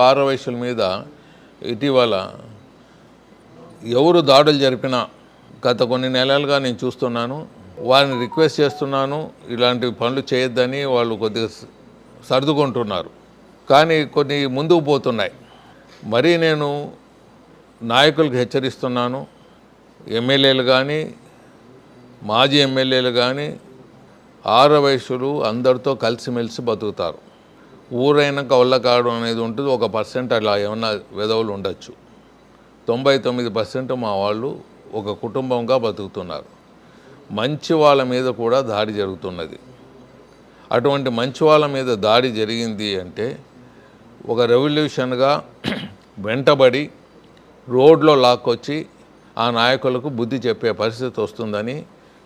ఆరవయసుల మీద ఇటీవల ఎవరు దాడులు జరిపినా గత కొన్ని నెలలుగా నేను చూస్తున్నాను. వారిని రిక్వెస్ట్ చేస్తున్నాను, ఇలాంటి పనులు చేయొద్దని. వాళ్ళు కొద్దిగా సర్దుకుంటున్నారు, కానీ కొన్ని ముందుకు పోతున్నాయి. మరీ నేను నాయకులకు హెచ్చరిస్తున్నాను. ఎమ్మెల్యేలు కానీ, మాజీ ఎమ్మెల్యేలు కానీ, ఆరవయసులు అందరితో కలిసిమెలిసి బతుకుతారు. ఊరైనాక ఒళ్ళకాడు అనేది ఉంటుంది. 1% అలా ఏమన్నా వెధవులు ఉండొచ్చు. 99% మా వాళ్ళు ఒక కుటుంబంగా బతుకుతున్నారు. మంచి వాళ్ళ మీద కూడా దాడి జరుగుతున్నది. అటువంటి మంచి వాళ్ళ మీద దాడి జరిగింది అంటే ఒక రెవల్యూషన్గా వెంటబడి రోడ్లో లాక్కొచ్చి ఆ నాయకులకు బుద్ధి చెప్పే పరిస్థితి వస్తుందని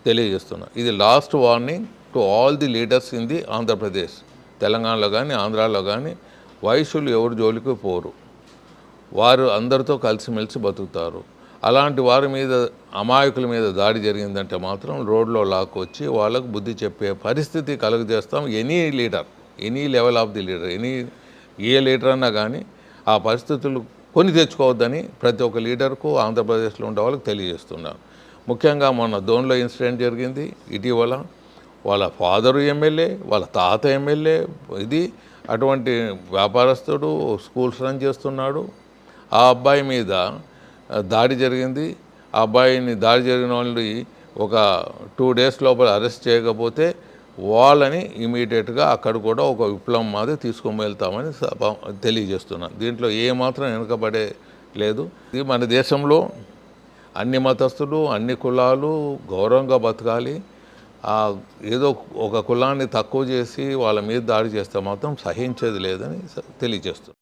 తెలియజేస్తున్నా. ఇది last warning to all the leaders in the Andhra Pradesh. తెలంగాణలో కానీ, ఆంధ్రాలో కానీ వయసులు ఎవరు జోలికి పోరు. వారు అందరితో కలిసిమెలిసి బతుకుతారు. అలాంటి వారి మీద, అమాయకుల మీద దాడి జరిగిందంటే మాత్రం రోడ్లో లాక్కొచ్చి వాళ్ళకు బుద్ధి చెప్పే పరిస్థితి కలుగజేస్తాం. Any leader, any level of the leader, ఏ లీడర్ అన్నా కానీ ఆ పరిస్థితులు కొని తెచ్చుకోవద్దని ప్రతి ఒక్క లీడర్కు ఆంధ్రప్రదేశ్లో ఉండే వాళ్ళకి తెలియజేస్తున్నాను. ముఖ్యంగా మొన్న దోన్లో ఇన్సిడెంట్ జరిగింది ఇటీవల. వాళ్ళ ఫాదరు ఎమ్మెల్యే, వాళ్ళ తాత ఎమ్మెల్యే. అటువంటి వ్యాపారస్తుడు స్కూల్స్ రన్ చేస్తున్నాడు. ఆ అబ్బాయి మీద దాడి జరిగింది. ఆ అబ్బాయిని దాడి జరిగిన వాళ్ళని ఒక 2 days లోపల అరెస్ట్ చేయకపోతే వాళ్ళని ఇమీడియట్గా అక్కడ కూడా ఒక విప్లవం మాది తీసుకొని వెళ్తామని తెలియజేస్తున్నాను. దీంట్లో ఏమాత్రం వెనుకబడే లేదు. ఇది మన దేశంలో అన్ని మతస్థులు, అన్ని కులాలు గౌరవంగా బతకాలి. ఏదో ఒక కులాన్ని తక్కువ చేసి వాళ్ళ మీద దాడి చేస్తే మాత్రం సహించేది లేదని తెలియజేస్తున్నాను.